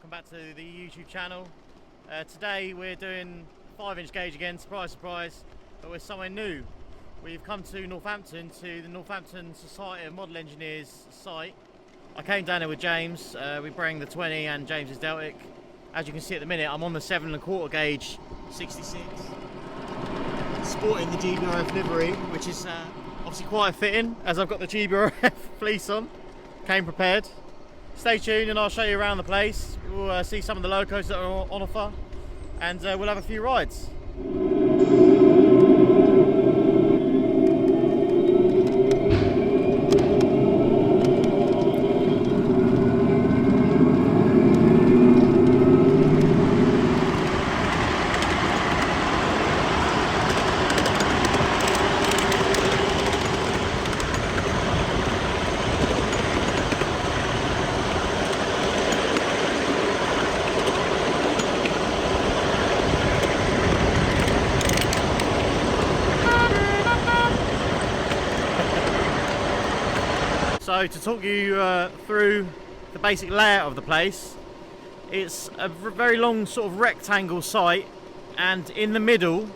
welcome back to the YouTube channel. Today we're doing 5-inch gauge again, surprise surprise, but we're somewhere new. We've come to Northampton, to the Northampton Society of Model Engineers site. I came down here with James, we bring the 20 and James's Deltic. As you can see at the minute, I'm on the 7 1/4 gauge 66, sporting the GBRF livery, which is obviously quite fitting as I've got the GBRF fleece on. Came prepared. Stay tuned and I'll show you around the place. We'll see some of the locos that are on offer, and we'll have a few rides. So to talk you through the basic layout of the place, it's a very long sort of rectangle site, and in the middle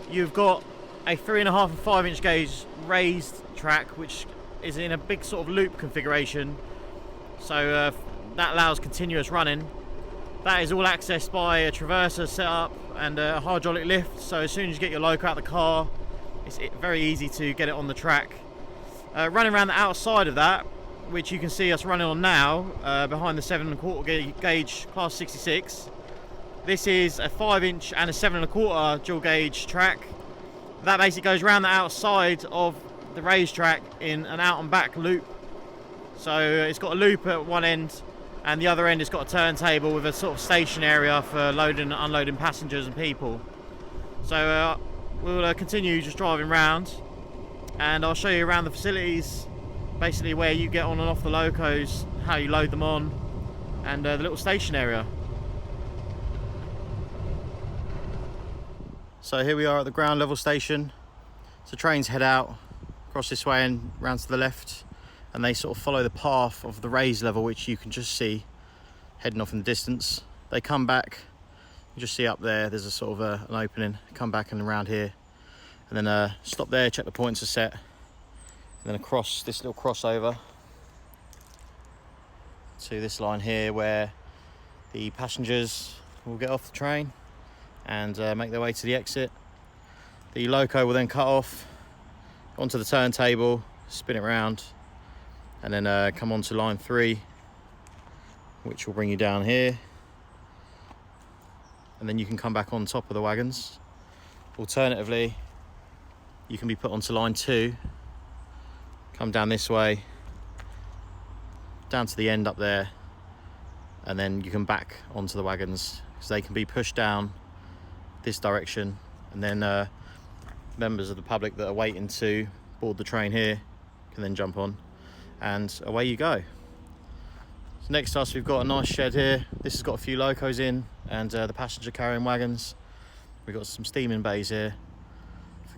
you've got a 3.5 and 5-inch gauge raised track, which is in a big sort of loop configuration, so that allows continuous running. That is all accessed by a traverser setup and a hydraulic lift, so as soon as you get your loco out of the car, it's very easy to get it on the track. Running around the outside of that, which you can see us running on now, behind the 7 1/4 gauge class 66. This is a 5-inch and a 7 1/4 dual gauge track. That basically goes around the outside of the racetrack in an out and back loop. So it's got a loop at one end, and the other end it's got a turntable with a sort of station area for loading and unloading passengers and people. So we'll continue just driving around, and I'll show you around the facilities, basically where you get on and off the locos, how you load them on, and the little station area. So here we are at the ground level station. So trains head out across this way and round to the left, and they sort of follow the path of the raised level, which you can just see heading off in the distance. They come back, you just see up there, there's a sort of an opening, come back and around here, and then stop there, check the points are set, and then across this little crossover to this line here where the passengers will get off the train and make their way to the exit. The loco will then cut off onto the turntable, spin it around, and then come onto line 3, which will bring you down here, and then you can come back on top of the wagons. Alternatively, you can be put onto line 2, come down this way, down to the end up there, and then you can back onto the wagons, because they can be pushed down this direction, and then members of the public that are waiting to board the train here can then jump on, and away you go. So next to us we've got a nice shed here. This has got a few locos in, and the passenger carrying wagons. We've got some steaming bays here,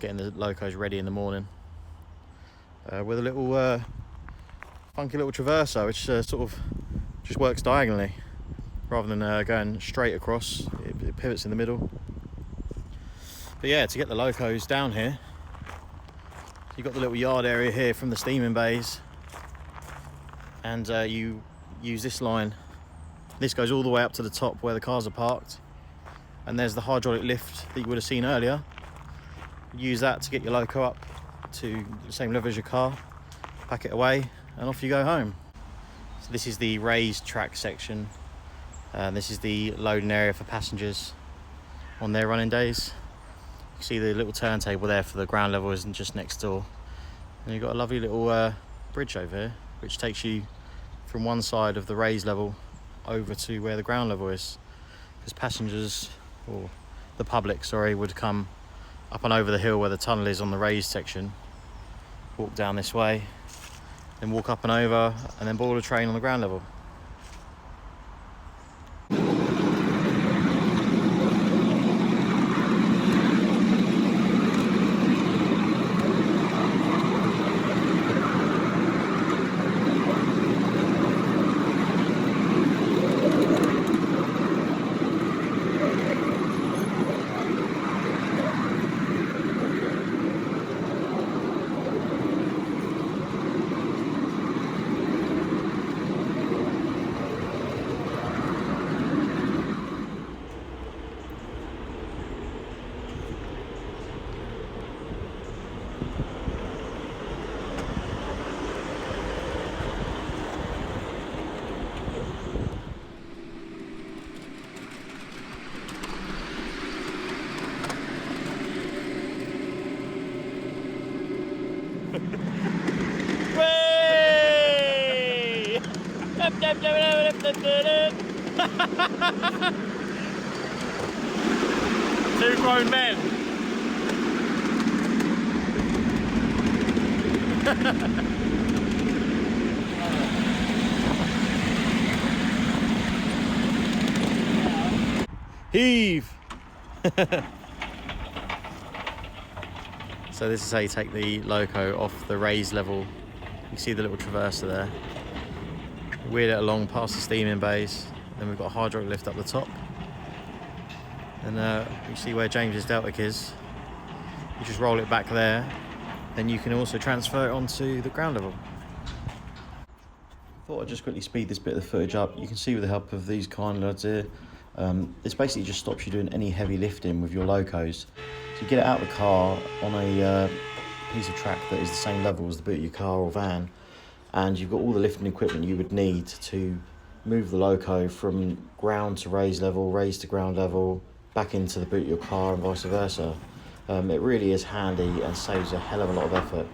getting the locos ready in the morning, with a little funky little traverser, which sort of just works diagonally rather than going straight across. It pivots in the middle. But yeah, to get the locos down here, you've got the little yard area here from the steaming bays, and you use this line. This goes all the way up to the top where the cars are parked, and there's the hydraulic lift that you would have seen earlier. Use that to get your loco up to the same level as your car, pack it away, and off you go home. So this is the raised track section, and this is the loading area for passengers on their running days. You can see the little turntable there for the ground level isn't just next door, and you've got a lovely little bridge over here, which takes you from one side of the raised level over to where the ground level is, because passengers, or the public, sorry, would come up and over the hill where the tunnel is on the raised section, walk down this way, then walk up and over, and then board a train on the ground level. Way! Two grown men. Heave! So this is how you take the Loco off the raised level. You can see the little traverser there. Wheel it along past the steaming bays. Then we've got a hydraulic lift up the top. And you see where James's Deltic is. You just roll it back there. Then you can also transfer it onto the ground level. Thought I'd just quickly speed this bit of the footage up. You can see with the help of these kind lads here, this basically just stops you doing any heavy lifting with your locos. So you get it out of the car on a piece of track that is the same level as the boot of your car or van, and you've got all the lifting equipment you would need to move the Loco from ground to raised level, raised to ground level, back into the boot of your car and vice versa. It really is handy and saves a hell of a lot of effort.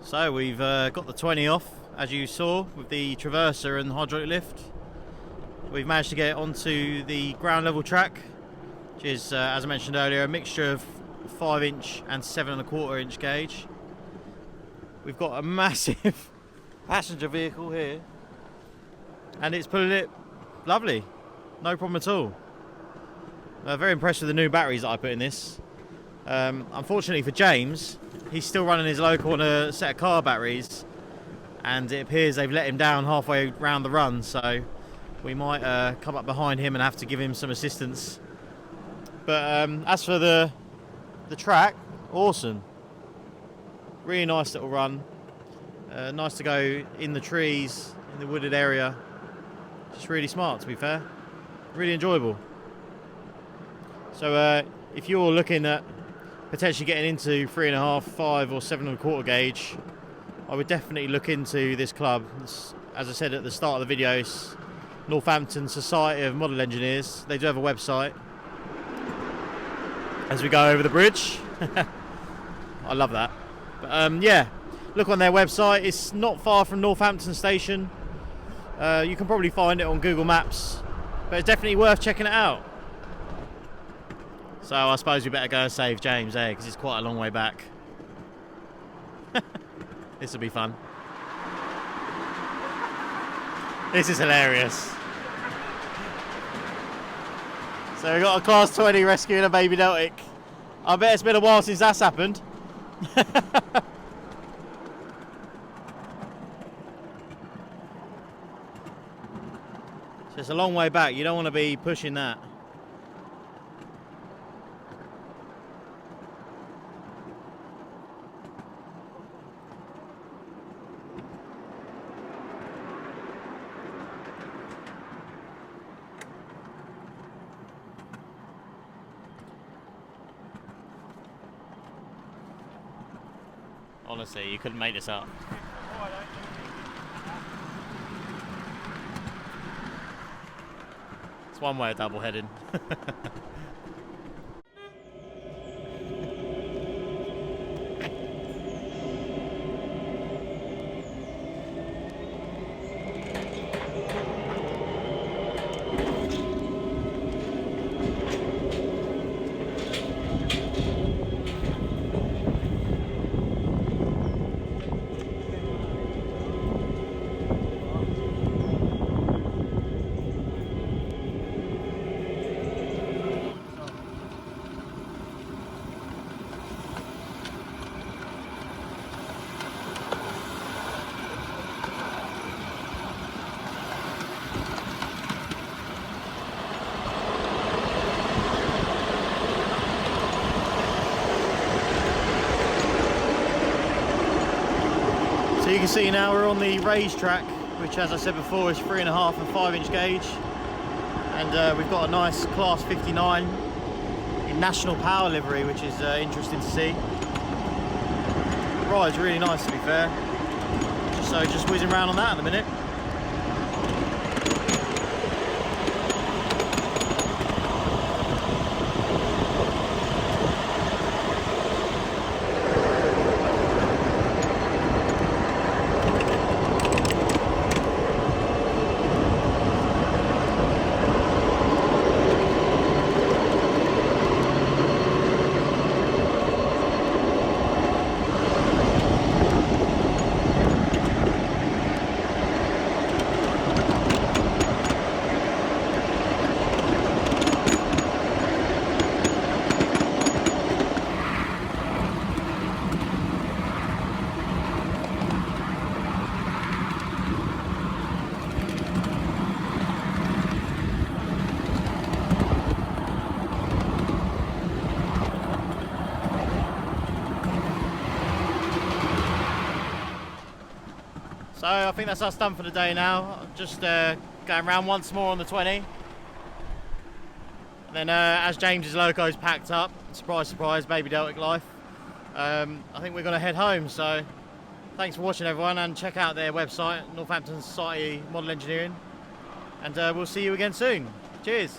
So we've got the 20 off, as you saw, with the traverser and the hydraulic lift. We've managed to get it onto the ground level track, which is, as I mentioned earlier, a mixture of 5" and 7¼ gauge. We've got a massive passenger vehicle here, and it's pulling it lovely, no problem at all. Very impressed with the new batteries that I put in this. Unfortunately for James, he's still running his Loco on a set of car batteries, and it appears they've let him down halfway around the run, so we might come up behind him and have to give him some assistance. But as for the track, awesome, really nice little run. Nice to go in the trees, in the wooded area. Just really smart, to be fair, really enjoyable. So if you're looking at potentially getting into 3½, 5 or 7¼ gauge, I would definitely look into this club. It's, as I said at the start of the video, it's Northampton Society of Model Engineers. They do have a website. As we go over the bridge, I love that. But yeah, look on their website. It's not far from Northampton Station. You can probably find it on Google Maps, but it's definitely worth checking it out. So I suppose we better go and save James, because it's quite a long way back. This will be fun. This is hilarious. So we've got a class 20 rescuing a baby Deltic. I bet it's been a while since that's happened. So it's a long way back, you don't want to be pushing that. Honestly, you couldn't make this up. It's one way of double heading. So you can see now we're on the raised track, which, as I said before, is 3.5 and 5-inch gauge, and we've got a nice class 59 in national power livery, which is interesting to see. Ride's really nice, to be fair. So just whizzing around on that in a minute. So I think that's us done for the day now. Just going around once more on the 20. And then as James's Loco's packed up, surprise, surprise, baby Deltic life, I think we're going to head home. So thanks for watching, everyone, and check out their website, Northampton Society Model Engineering. And we'll see you again soon. Cheers.